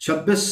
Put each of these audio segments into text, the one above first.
26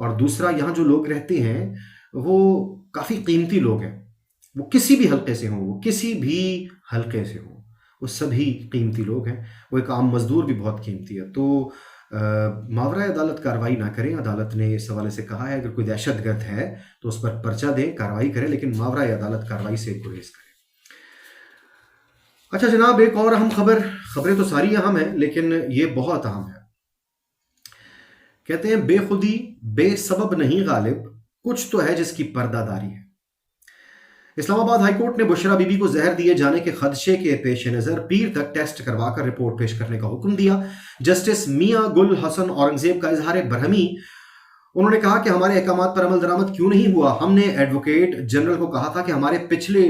اور دوسرا یہاں جو لوگ رہتے ہیں وہ کافی قیمتی لوگ ہیں، وہ کسی بھی حلقے سے ہوں، وہ کسی بھی حلقے سے ہوں، وہ سبھی قیمتی لوگ ہیں، وہ ایک عام مزدور بھی بہت قیمتی ہے۔ تو ماورائے عدالت کارروائی نہ کریں، عدالت نے اس حوالے سے کہا ہے اگر کوئی دہشت گرد ہے تو اس پر پرچہ دیں، کارروائی کریں، لیکن ماورائے عدالت کارروائی سے گریز کریں۔ اچھا جناب، ایک اور اہم خبریں تو ساری اہم ہیں لیکن یہ بہت اہم ہے۔ کہتے ہیں بے خودی بے سبب نہیں غالب، کچھ تو ہے جس کی پردہ داری ہے۔ اسلام آباد ہائی کورٹ نے بشرا بی بی کو زہر دیے جانے کے خدشے کے پیش نظر پیر تک ٹیسٹ کروا کر رپورٹ پیش کرنے کا حکم دیا۔ جسٹس میاں گل حسن اورنگزیب کا اظہار برہمی، انہوں نے کہا کہ ہمارے احکامات پر عمل درآمد کیوں نہیں ہوا؟ ہم نے ایڈوکیٹ جنرل کو کہا تھا کہ ہمارے پچھلے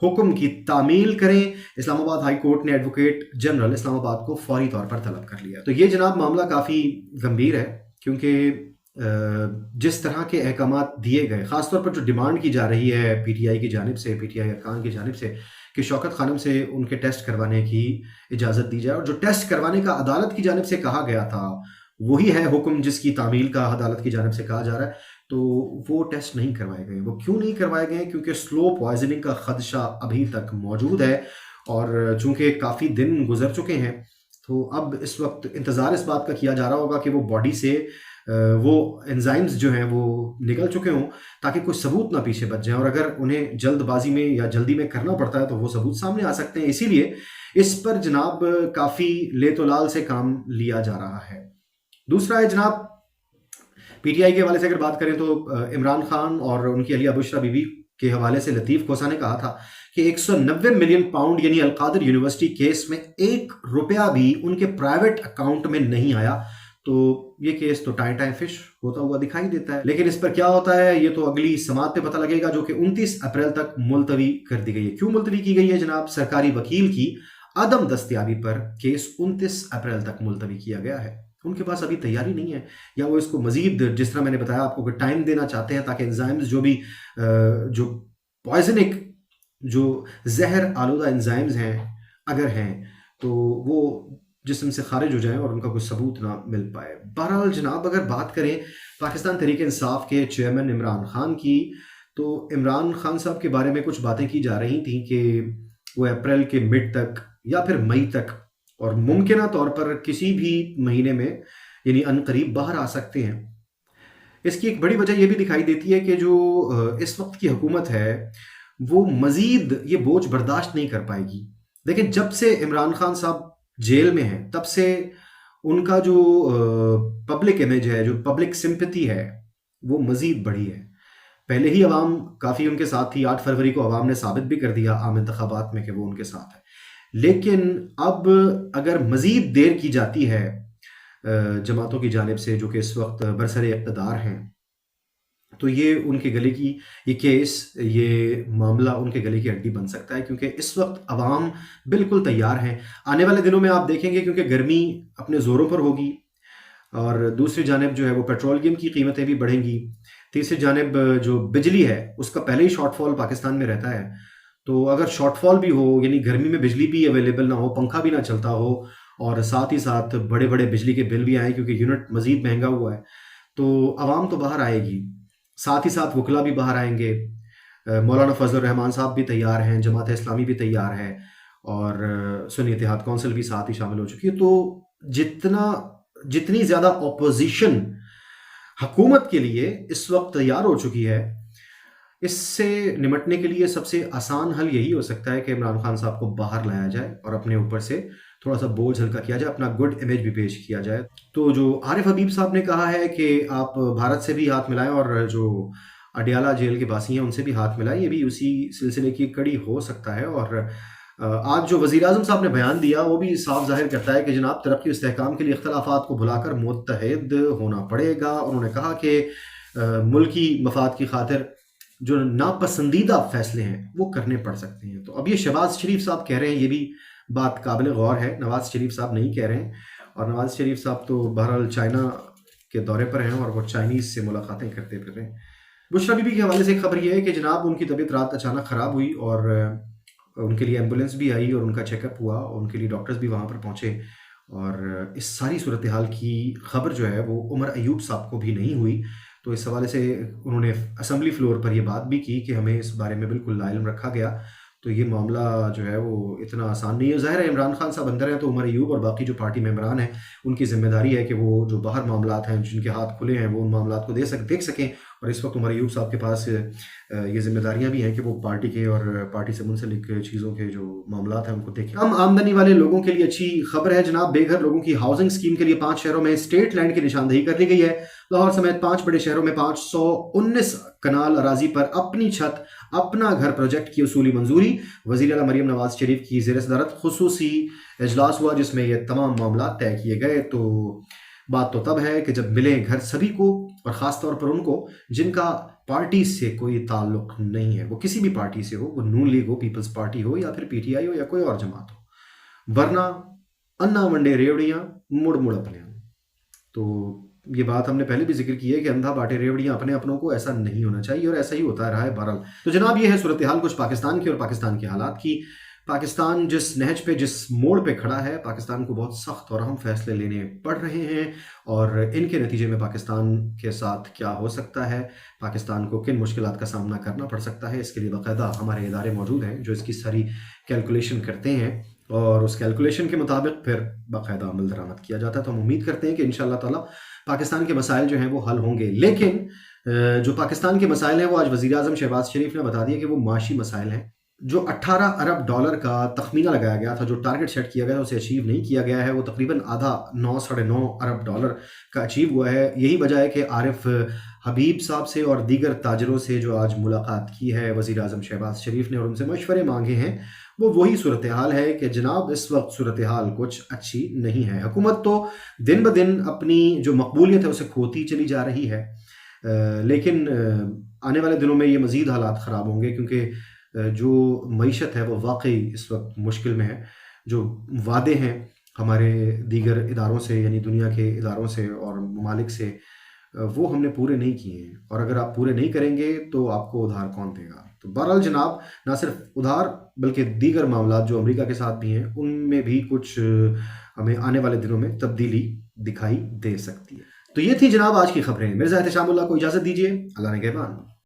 حکم کی تعمیل کریں۔ اسلام آباد ہائی کورٹ نے ایڈوکیٹ جنرل اسلام آباد کو فوری طور پر طلب کر لیا۔ تو یہ جناب معاملہ کافی گمبھیر ہے، کیونکہ جس طرح کے احکامات دیے گئے، خاص طور پر جو ڈیمانڈ کی جا رہی ہے پی ٹی آئی کی جانب سے، پی ٹی آئی ارکان کی جانب سے، کہ شوکت خانم سے ان کے ٹیسٹ کروانے کی اجازت دی جائے، اور جو ٹیسٹ کروانے کا عدالت کی جانب سے کہا گیا تھا وہی ہے حکم جس کی تعمیل کا عدالت کی جانب سے کہا جا رہا ہے، تو وہ ٹیسٹ نہیں کروائے گئے۔ وہ کیوں نہیں کروائے گئے؟ کیونکہ سلو پوائزننگ کا خدشہ ابھی تک موجود ہے، اور چونکہ کافی دن گزر چکے ہیں تو اب اس وقت انتظار اس بات کا کیا جا رہا ہوگا کہ وہ باڈی سے وہ انزائمز جو ہیں وہ نکل چکے ہوں، تاکہ کوئی ثبوت نہ پیچھے بچ جائیں، اور اگر انہیں جلد بازی میں یا جلدی میں کرنا پڑتا ہے تو وہ ثبوت سامنے آ سکتے ہیں۔ اسی لیے اس پر جناب کافی لیت و لال سے کام لیا جا رہا ہے۔ دوسرا ہے جناب، پی ٹی آئی کے حوالے سے اگر بات کریں تو عمران خان اور ان کی اہلیہ بشرا بی بی کے حوالے سے لطیف کھوسہ نے کہا تھا کہ 190 ملین پاؤنڈ یعنی القادر یونیورسٹی کیس میں 1 روپیہ بھی ان کے پرائیویٹ اکاؤنٹ میں نہیں آیا۔ تو یہ کیس تو ٹائم فش ہوتا ہوا دکھائی دیتا ہے، لیکن اس پر کیا ہوتا ہے یہ تو اگلی سماعت پہ پتہ لگے گا، جو کہ 29 اپریل تک ملتوی کر دی گئی ہے۔ کیوں ملتوی کی گئی ہے جناب؟ سرکاری وکیل کی عدم دستیابی پر کیس 29 اپریل تک ملتوی کیا گیا ہے۔ ان کے پاس ابھی تیاری نہیں ہے، یا وہ اس کو مزید جس طرح میں نے بتایا آپ کو کہ ٹائم دینا چاہتے ہیں تاکہ انزائمز جو بھی جو پوائزنک جو زہر آلودہ انزائمز ہیں اگر ہیں تو وہ جسم سے خارج ہو جائیں اور ان کا کوئی ثبوت نہ مل پائے۔ بہرحال جناب، اگر بات کریں پاکستان تحریک انصاف کے چیئرمین عمران خان کی، تو عمران خان صاحب کے بارے میں کچھ باتیں کی جا رہی تھیں کہ وہ اپریل کے مڈ تک یا پھر مئی تک اور ممکنہ طور پر کسی بھی مہینے میں یعنی عنقریب باہر آ سکتے ہیں۔ اس کی ایک بڑی وجہ یہ بھی دکھائی دیتی ہے کہ جو اس وقت کی حکومت ہے وہ مزید یہ بوجھ برداشت نہیں کر پائے گی۔ لیکن جب سے عمران خان صاحب جیل میں ہیں تب سے ان کا جو پبلک امیج ہے، جو پبلک سمپتھی ہے، وہ مزید بڑھی ہے۔ پہلے ہی عوام کافی ان کے ساتھ تھی، 8 فروری کو عوام نے ثابت بھی کر دیا عام انتخابات میں کہ وہ ان کے ساتھ ہے، لیکن اب اگر مزید دیر کی جاتی ہے جماعتوں کی جانب سے جو کہ اس وقت برسر اقتدار ہیں، تو یہ ان کے گلے کی یہ کیس، یہ معاملہ ان کے گلے کی ہڈی بن سکتا ہے، کیونکہ اس وقت عوام بالکل تیار ہیں۔ آنے والے دنوں میں آپ دیکھیں گے کیونکہ گرمی اپنے زوروں پر ہوگی، اور دوسری جانب جو ہے وہ پیٹرولیم کی قیمتیں بھی بڑھیں گی، تیسری جانب جو بجلی ہے اس کا پہلے ہی شارٹ فال پاکستان میں رہتا ہے، تو اگر شارٹ فال بھی ہو یعنی گرمی میں بجلی بھی اویلیبل نہ ہو، پنکھا بھی نہ چلتا ہو، اور ساتھ ہی ساتھ بڑے بڑے بجلی کے بل بھی آئیں کیونکہ یونٹ مزید مہنگا ہوا ہے، تو عوام تو باہر آئے گی، ساتھ ہی ساتھ وکلا بھی باہر آئیں گے۔ مولانا فضل الرحمان صاحب بھی تیار ہیں، جماعت اسلامی بھی تیار ہے، اور سنی اتحاد کونسل بھی ساتھ ہی شامل ہو چکی ہے۔ تو جتنی زیادہ اپوزیشن حکومت کے لیے اس وقت تیار ہو چکی ہے، اس سے نمٹنے کے لیے سب سے آسان حل یہی ہو سکتا ہے کہ عمران خان صاحب کو باہر لایا جائے اور اپنے اوپر سے تھوڑا سا بوجھ ہلکا کیا جائے، اپنا گڈ امیج بھی پیش کیا جائے۔ تو جو عارف حبیب صاحب نے کہا ہے کہ آپ بھارت سے بھی ہاتھ ملائیں اور جو اڈیالہ جیل کے باسی ہیں ان سے بھی ہاتھ ملائیں، یہ بھی اسی سلسلے کی کڑی ہو سکتا ہے۔ اور آج جو وزیر اعظم صاحب نے بیان دیا وہ بھی صاف ظاہر کرتا ہے کہ جناب ترقی و استحکام کے لیے اختلافات کو بھلا کر متحد ہونا پڑے گا۔ انہوں نے کہا کہ ملکی مفاد کی خاطر جو ناپسندیدہ فیصلے ہیں وہ کرنے پڑ سکتے ہیں۔ تو اب یہ شہباز شریف صاحب کہہ رہے ہیں، یہ بھی بات قابل غور ہے، نواز شریف صاحب نہیں کہہ رہے ہیں، اور نواز شریف صاحب تو بہرحال چائنا کے دورے پر ہیں اور وہ چائنیز سے ملاقاتیں کرتے پھر رہے ہیں۔ بشرا بی بی کے حوالے سے ایک خبر یہ ہے کہ جناب ان کی طبیعت رات اچانک خراب ہوئی اور ان کے لیے ایمبولینس بھی آئی اور ان کا چیک اپ ہوا، ان کے لیے ڈاکٹرز بھی وہاں پر پہنچے، اور اس ساری صورتحال کی خبر جو ہے وہ عمر ایوب صاحب کو بھی نہیں ہوئی۔ تو اس حوالے سے انہوں نے اسمبلی فلور پر یہ بات بھی کی کہ ہمیں اس بارے میں بالکل لاعلم رکھا گیا، تو یہ معاملہ جو ہے وہ اتنا آسان نہیں ہے۔ ظاہر ہے عمران خان صاحب اندر ہیں تو عمر ایوب اور باقی جو پارٹی ممبران ہیں ان کی ذمہ داری ہے کہ وہ جو باہر معاملات ہیں جن کے ہاتھ کھلے ہیں وہ ان معاملات کو دیکھ سکیں، اور اس وقت عمر ایوب صاحب کے پاس یہ ذمہ داریاں بھی ہیں کہ وہ پارٹی کے اور پارٹی سے منسلک چیزوں کے جو معاملات ہیں ان کو دیکھیں۔ کم آمدنی والے لوگوں کے لیے اچھی خبر ہے جناب، بے گھر لوگوں کی ہاؤسنگ اسکیم کے لیے 5 شہروں میں اسٹیٹ لینڈ کی نشاندہی کر لی گئی ہے۔ لاہور سمیت 5 بڑے شہروں میں 519 کنال اراضی پر اپنی چھت اپنا گھر پروجیکٹ کی اصولی منظوری۔ وزیر اعلیٰ مریم نواز شریف کی زیر صدارت خصوصی اجلاس ہوا جس میں یہ تمام معاملات طے کیے گئے۔ تو بات تو تب ہے کہ جب ملے گھر سبھی کو، اور خاص طور پر ان کو جن کا پارٹی سے کوئی تعلق نہیں ہے، وہ کسی بھی پارٹی سے ہو، وہ نون لیگ ہو، پیپلز پارٹی ہو، یا پھر پی ٹی آئی ہو، یا کوئی اور جماعت ہو، ورنہ انا ونڈے ریوڑیاں مڑ مڑ اپنے ہیں۔ تو یہ بات ہم نے پہلے بھی ذکر کی ہے کہ اندھا باٹے ریوڑیاں اپنے اپنوں کو، ایسا نہیں ہونا چاہیے، اور ایسا ہی ہوتا رہا ہے بہرحال۔ تو جناب یہ ہے صورتحال کچھ پاکستان کی اور پاکستان کے حالات کی۔ پاکستان جس نہج پہ، جس موڑ پہ کھڑا ہے، پاکستان کو بہت سخت اور اہم فیصلے لینے پڑ رہے ہیں، اور ان کے نتیجے میں پاکستان کے ساتھ کیا ہو سکتا ہے، پاکستان کو کن مشکلات کا سامنا کرنا پڑ سکتا ہے، اس کے لیے باقاعدہ ہمارے ادارے موجود ہیں جو اس کی ساری کیلکولیشن کرتے ہیں، اور اس کیلکولیشن کے مطابق پھر باقاعدہ عمل درآمد کیا جاتا ہے۔ تو ہم امید کرتے ہیں کہ انشاءاللہ تعالی پاکستان کے مسائل جو ہیں وہ حل ہوں گے، لیکن جو پاکستان کے مسائل ہیں وہ آج وزیر اعظم شہباز شریف نے بتا دیا کہ وہ معاشی مسائل ہیں۔ جو 18 ارب ڈالر کا تخمینہ لگایا گیا تھا، جو ٹارگٹ سیٹ کیا گیا اسے اچیو نہیں کیا گیا ہے، وہ تقریباً آدھا 9 ارب ڈالر کا اچیو ہوا ہے۔ یہی وجہ ہے کہ عارف حبیب صاحب سے اور دیگر تاجروں سے جو آج ملاقات کی ہے وزیر اعظم شہباز شریف نے اور ان سے مشورے مانگے ہیں، وہ وہی صورتحال ہے کہ جناب اس وقت صورتحال کچھ اچھی نہیں ہے۔ حکومت تو دن بدن اپنی جو مقبولیت ہے اسے کھوتی چلی جا رہی ہے، لیکن آنے والے دنوں میں یہ مزید حالات خراب ہوں گے، کیونکہ جو معیشت ہے وہ واقعی اس وقت مشکل میں ہے۔ جو وعدے ہیں ہمارے دیگر اداروں سے، یعنی دنیا کے اداروں سے اور ممالک سے، وہ ہم نے پورے نہیں کیے ہیں، اور اگر آپ پورے نہیں کریں گے تو آپ کو ادھار کون دے گا؟ تو بہرحال جناب نہ صرف ادھار بلکہ دیگر معاملات جو امریکہ کے ساتھ بھی ہیں ان میں بھی کچھ ہمیں آنے والے دنوں میں تبدیلی دکھائی دے سکتی ہے۔ تو یہ تھی جناب آج کی خبریں۔ مرزا احتشام اللہ کو اجازت دیجیے، اللہ نگہبان۔